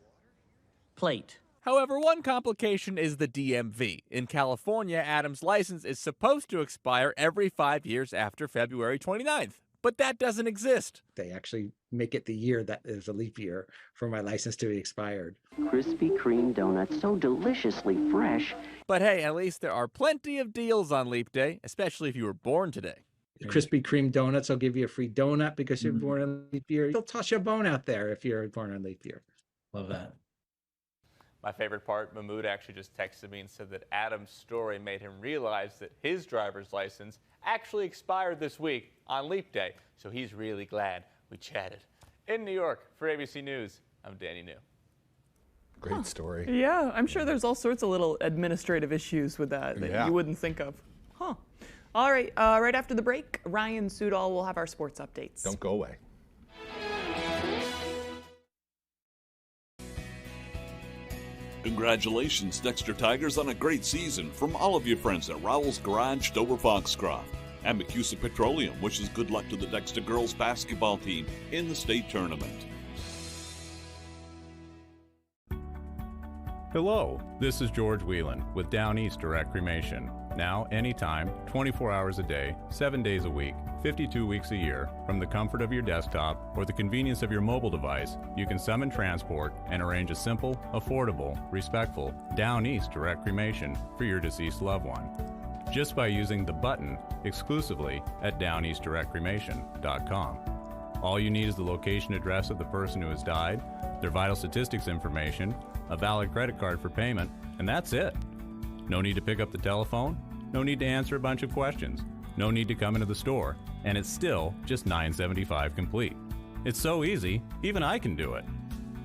plate? However, one complication is the DMV. In California, Adam's license is supposed to expire every 5 years after February 29th. But that doesn't exist. They actually make it the year that is a leap year for my license to be expired. Krispy Kreme donuts, so deliciously fresh. But hey, at least there are plenty of deals on Leap Day, especially if you were born today. Krispy Kreme donuts will give you a free donut because you're born on leap year. They'll toss you a bone out there if you're born on leap year. Love that. My favorite part, Mahmood actually just texted me and said that Adam's story made him realize that his driver's license actually expired this week on Leap Day, so he's really glad we chatted. In New York, for ABC News, I'm Danny New. Great story. Yeah, I'm sure there's all sorts of little administrative issues with that you wouldn't think of. Huh. All right, right after the break, Ryan Sudol will have our sports updates. Don't go away. Congratulations, Dexter Tigers, on a great season from all of your friends at Rowell's Garage, Dover Foxcroft. And McCusa Petroleum wishes good luck to the Dexter girls basketball team in the state tournament. Hello, this is George Whelan with Down East Direct Cremation. Now, anytime, 24 hours a day, 7 days a week, 52 weeks a year, from the comfort of your desktop or the convenience of your mobile device, you can summon transport and arrange a simple, affordable, respectful Down East Direct Cremation for your deceased loved one. Just by using the button exclusively at downeastdirectcremation.com. All you need is the location address of the person who has died, their vital statistics information, a valid credit card for payment, and that's it. No need to pick up the telephone, no need to answer a bunch of questions, no need to come into the store, and it's still just $9.75 complete. It's so easy, even I can do it.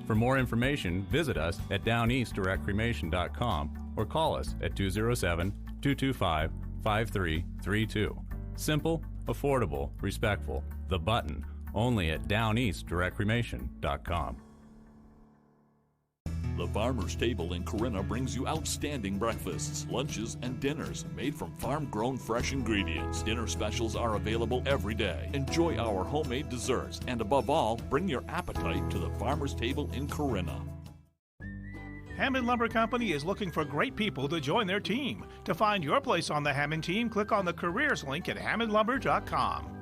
For more information, visit us at downeastdirectcremation.com or call us at 207-225-5332. Simple, affordable, respectful. The button, only at downeastdirectcremation.com. The Farmer's Table in Corinna brings you outstanding breakfasts, lunches, and dinners made from farm-grown fresh ingredients. Dinner specials are available every day. Enjoy our homemade desserts, and above all, bring your appetite to the Farmer's Table in Corinna. Hammond Lumber Company is looking for great people to join their team. To find your place on the Hammond team, click on the careers link at hammondlumber.com.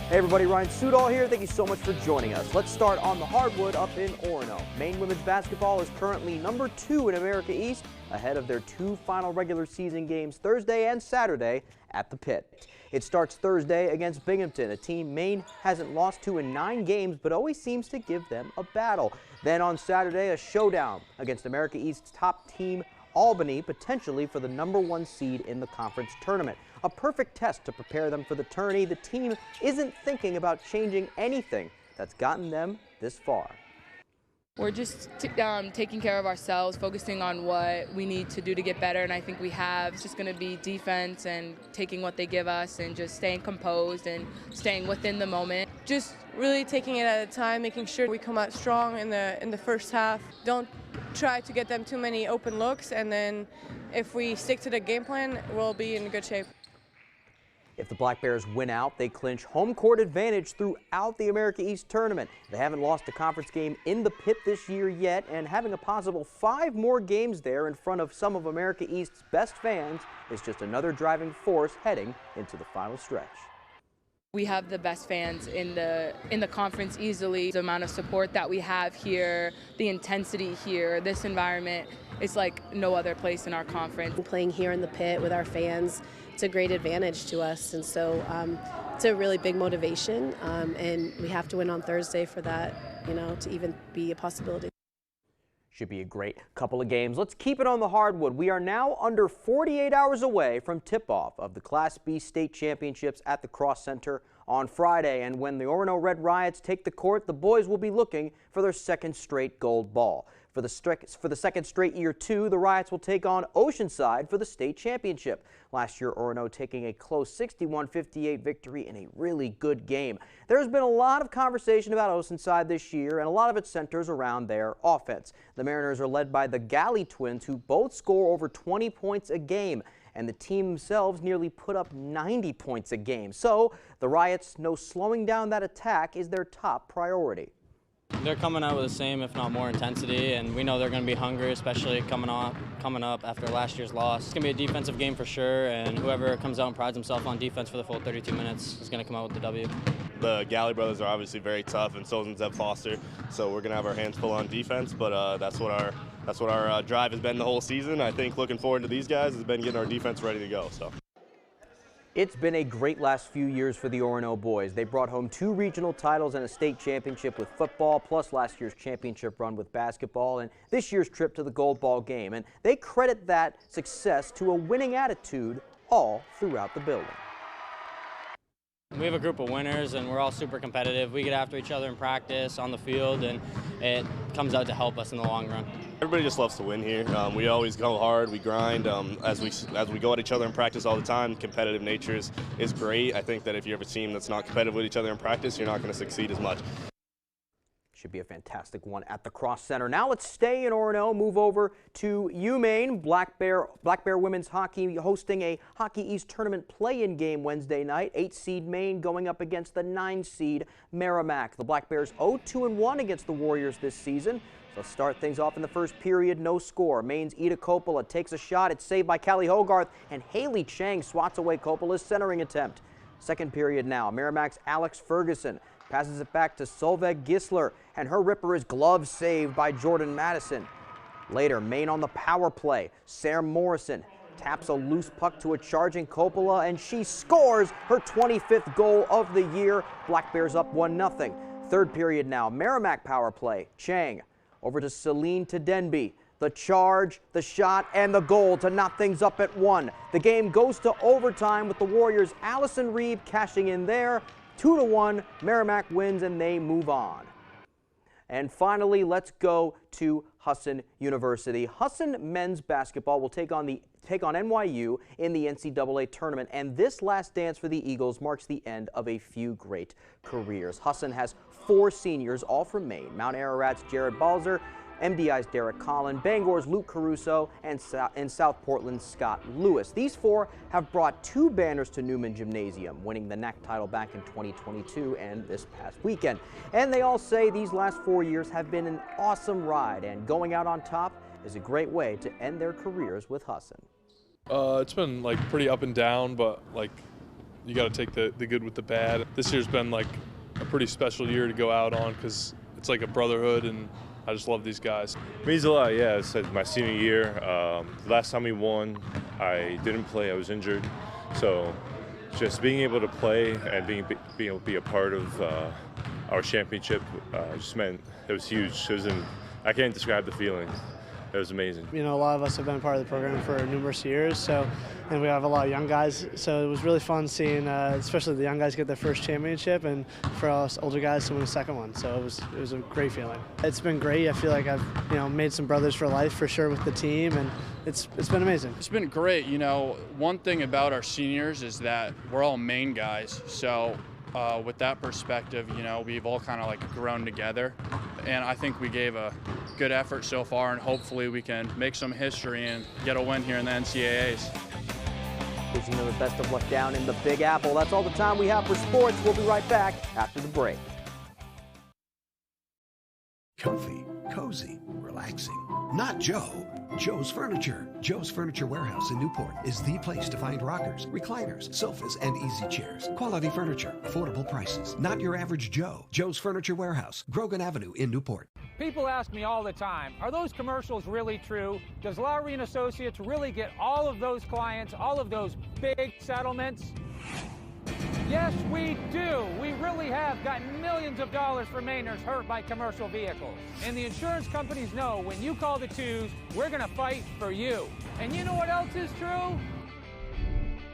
Hey everybody, Ryan Sudol here. Thank you so much for joining us. Let's start on the hardwood up in Orono. Maine women's basketball is currently number 2 in America East, ahead of their 2 final regular season games Thursday and Saturday at the Pit. It starts Thursday against Binghamton, a team Maine hasn't lost to in 9 games, but always seems to give them a battle. Then on Saturday, a showdown against America East's top team, Albany, potentially for the number 1 seed in the conference tournament. A perfect test to prepare them for the tourney. The team isn't thinking about changing anything that's gotten them this far. We're just taking care of ourselves, focusing on what we need to do to get better, and I think we have. It's just going to be defense and taking what they give us and just staying composed and staying within the moment. Just really taking it at a time, making sure we come out strong in the first half. Don't try to get them too many open looks, and then if we stick to the game plan, we'll be in good shape. If the Black Bears win out, they clinch home court advantage throughout the America East tournament. They haven't lost a conference game in the Pit this year yet, and having a possible 5 more games there in front of some of America East's best fans is just another driving force heading into the final stretch. We have the best fans in the conference easily. The amount of support that we have here, the intensity here, this environment, it's like no other place in our conference. Playing here in the Pit with our fans, it's a great advantage to us, and so it's a really big motivation, and we have to win on Thursday for that, to even be a possibility. Should be a great couple of games. Let's keep it on the hardwood. We are now under 48 hours away from tip-off of the Class B state championships at the Cross Center on Friday, and when the Orono Red Riots take the court, the boys will be looking for their 2nd straight gold ball. For the 2nd straight year, too, the Riots will take on Oceanside for the state championship. Last year, Orono taking a close 61-58 victory in a really good game. There's been a lot of conversation about Oceanside this year, and a lot of it centers around their offense. The Mariners are led by the Galley twins, who both score over 20 points a game, and the team themselves nearly put up 90 points a game. So the Riots know slowing down that attack is their top priority. They're coming out with the same, if not more, intensity, and we know they're going to be hungry, especially coming up after last year's loss. It's going to be a defensive game for sure, and whoever comes out and prides himself on defense for the full 32 minutes is going to come out with the W. The Galley brothers are obviously very tough, and so is Zeb Foster, so we're going to have our hands full on defense, but that's what our drive has been the whole season. I think looking forward to these guys has been getting our defense ready to go. So. It's been a great last few years for the Orono boys. They brought home 2 regional titles and a state championship with football, plus last year's championship run with basketball and this year's trip to the Gold Ball game. And they credit that success to a winning attitude all throughout the building. We have a group of winners, and we're all super competitive. We get after each other in practice, on the field, and it comes out to help us in the long run. Everybody just loves to win here. We always go hard, we grind. As we go at each other in practice all the time, competitive nature is great. I think that if you have a team that's not competitive with each other in practice, you're not going to succeed as much. Should be a fantastic one at the Cross Center. Now let's stay in Orono, move over to UMaine. Black Bear women's hockey hosting a Hockey East tournament play-in game Wednesday night. 8-seed Maine going up against the 9-seed Merrimack. The Black Bears 0-2-1 against the Warriors this season. So start things off in the first period, no score. Maine's Ida Coppola takes a shot. It's saved by Callie Hogarth, and Haley Chang swats away Coppola's centering attempt. Second period now. Merrimack's Alex Ferguson passes it back to Solveig Gisler, and her ripper is glove saved by Jordan Madison. Later, Maine on the power play. Sarah Morrison taps a loose puck to a charging Coppola, and she scores her 25th goal of the year. Black Bears up 1-0. Third period now. Merrimack power play. Chang over to Celine to Denby. The charge, the shot, and the goal to knot things up at 1. The game goes to overtime with the Warriors' Allison Reeve cashing in there. 2-1, Merrimack wins and they move on. And finally, let's go to Husson University. Husson men's basketball will take on NYU in the NCAA tournament, and this last dance for the Eagles marks the end of a few great careers. Husson has 4 seniors, all from Maine. Mount Ararat's Jared Balzer, MDI's Derek Collin, Bangor's Luke Caruso, and South Portland's Scott Lewis. These 4 have brought 2 banners to Newman Gymnasium, winning the NAC title back in 2022 and this past weekend. And they all say these last 4 years have been an awesome ride, and going out on top is a great way to end their careers with Husson. It's been like pretty up and down, but like you got to take the good with the bad. This year's been like a pretty special year to go out on because it's like a brotherhood, and I just love these guys. It means a lot, yeah. It's like my senior year. The last time we won, I didn't play. I was injured. So just being able to play and being able to be a part of our championship just meant it was huge. I can't describe the feeling. It was amazing. You know, a lot of us have been part of the program for numerous years, and we have a lot of young guys, so it was really fun seeing, especially the young guys get their first championship, and for us older guys to win a second one. So it was a great feeling. It's been great. I feel like I've made some brothers for life for sure with the team, and it's been amazing. It's been great. You know, one thing about our seniors is that we're all Maine guys, so. With that perspective, you know, we've all kind of like grown together, and I think we gave a good effort so far, and hopefully we can make some history and get a win here in the NCAAs. Wishing them the best of luck down in the Big Apple. That's all the time we have for sports. We'll be right back after the break. Comfy, cozy, relaxing. Not Joe. Joe's Furniture. Joe's Furniture Warehouse in Newport is the place to find rockers, recliners, sofas, and easy chairs. Quality furniture, affordable prices. Not your average Joe. Joe's Furniture Warehouse, Grogan Avenue in Newport. People ask me all the time, are those commercials really true? Does Lowry & Associates really get all of those clients, all of those big settlements? Yes, we do. We really have gotten millions of dollars for Mainers hurt by commercial vehicles. And the insurance companies know when you call the twos, we're going to fight for you. And you know what else is true?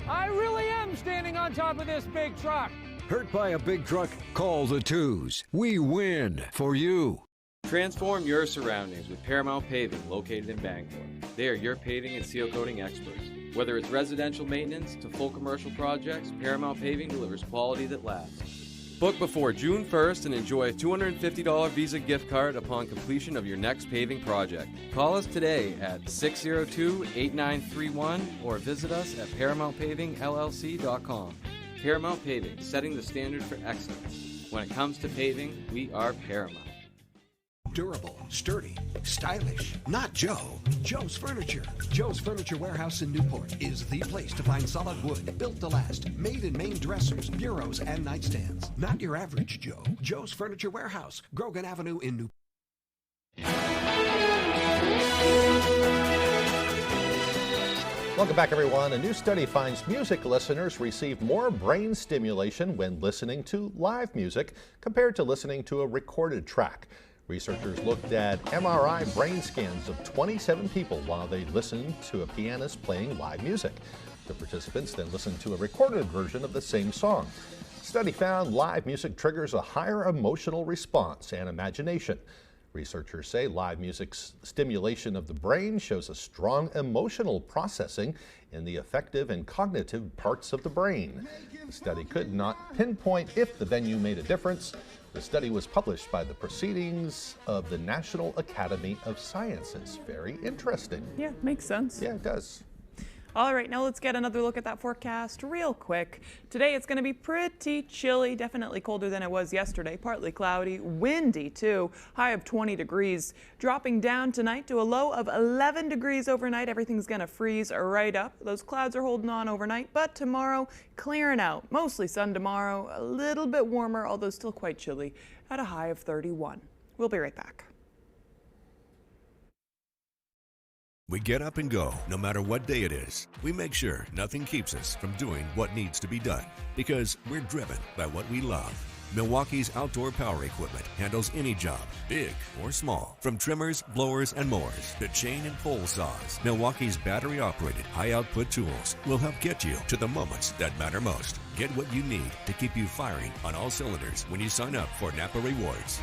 I really am standing on top of this big truck. Hurt by a big truck? Call the twos. We win for you. Transform your surroundings with Paramount Paving, located in Bangor. They are your paving and seal coating experts. Whether it's residential maintenance to full commercial projects, Paramount Paving delivers quality that lasts. Book before June 1st and enjoy a $250 Visa gift card upon completion of your next paving project. Call us today at 602-8931 or visit us at ParamountPavingLLC.com. Paramount Paving, setting the standard for excellence. When it comes to paving, we are Paramount. Durable, sturdy, stylish. Not Joe. Joe's Furniture. Joe's Furniture Warehouse in Newport is the place to find solid wood, built to last, made in Maine dressers, bureaus, and nightstands. Not your average Joe. Joe's Furniture Warehouse, Grogan Avenue in Newport. Welcome back, everyone. A new study finds music listeners receive more brain stimulation when listening to live music compared to listening to a recorded track. Researchers looked at MRI brain scans of 27 people while they listened to a pianist playing live music. The participants then listened to a recorded version of the same song. The study found live music triggers a higher emotional response and imagination. Researchers say live music's stimulation of the brain shows a strong emotional processing in the affective and cognitive parts of the brain. The study could not pinpoint if the venue made a difference. The study was published by the Proceedings of the National Academy of Sciences. Very interesting. Yeah, makes sense. Yeah, it does. All right, now let's get another look at that forecast real quick. Today it's going to be pretty chilly, definitely colder than it was yesterday, partly cloudy, windy too, high of 20 degrees. Dropping down tonight to a low of 11 degrees overnight. Everything's going to freeze right up. Those clouds are holding on overnight, but tomorrow clearing out. Mostly sun tomorrow, a little bit warmer, although still quite chilly, at a high of 31. We'll be right back. We get up and go, no matter what day it is. We make sure nothing keeps us from doing what needs to be done, because we're driven by what we love. Milwaukee's outdoor power equipment handles any job, big or small. From trimmers, blowers, and mowers to chain and pole saws, Milwaukee's battery-operated, high-output tools will help get you to the moments that matter most. Get what you need to keep you firing on all cylinders when you sign up for Napa Rewards.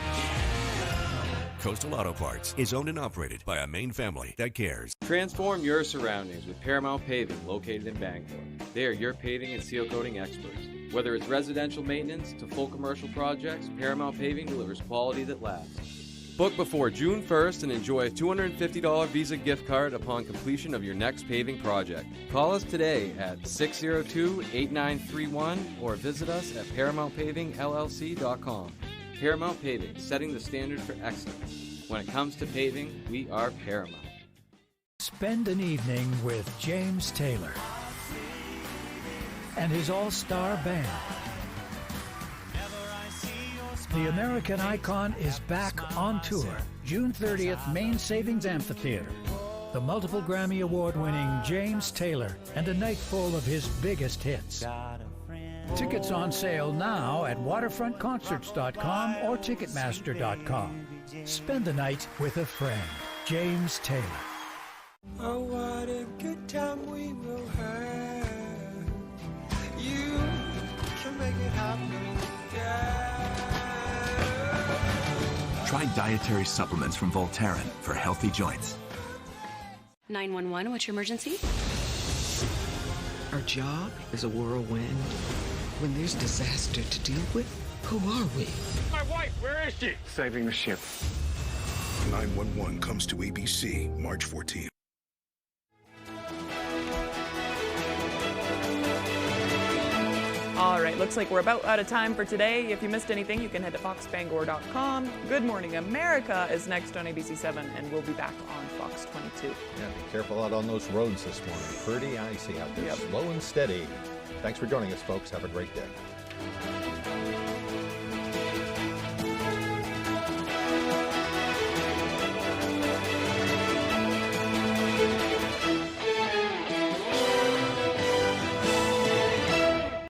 Coastal Auto Parts is owned and operated by a Maine family that cares. Transform your surroundings with Paramount Paving, located in Bangor. They are your paving and seal coating experts. Whether it's residential maintenance to full commercial projects, Paramount Paving delivers quality that lasts. Book before June 1st and enjoy a $250 Visa gift card upon completion of your next paving project. Call us today at 602-8931 or visit us at ParamountPavingLLC.com. Paramount Paving, setting the standard for excellence. When it comes to paving, we are Paramount. Spend an evening with James Taylor and his all-star band. The American icon is back on tour, June 30th, Maine Savings Amphitheater. The multiple Grammy Award-winning James Taylor and a night full of his biggest hits. Tickets on sale now at waterfrontconcerts.com or ticketmaster.com. Spend the night with a friend. James Taylor. Oh, what a good time we will have. You can make it happen. Yeah. Try dietary supplements from Voltaren for healthy joints. 911, what's your emergency? Our job is a whirlwind. When there's disaster to deal with, who are we? My wife, where is she? Saving the ship. 911 comes to ABC March 14th. All right, looks like we're about out of time for today. If you missed anything, you can head to foxbangor.com. Good Morning America is next on ABC7, and we'll be back on Fox 22. Yeah, be careful out on those roads this morning. Pretty icy out there, slow and steady. Thanks for joining us, folks. Have a great day.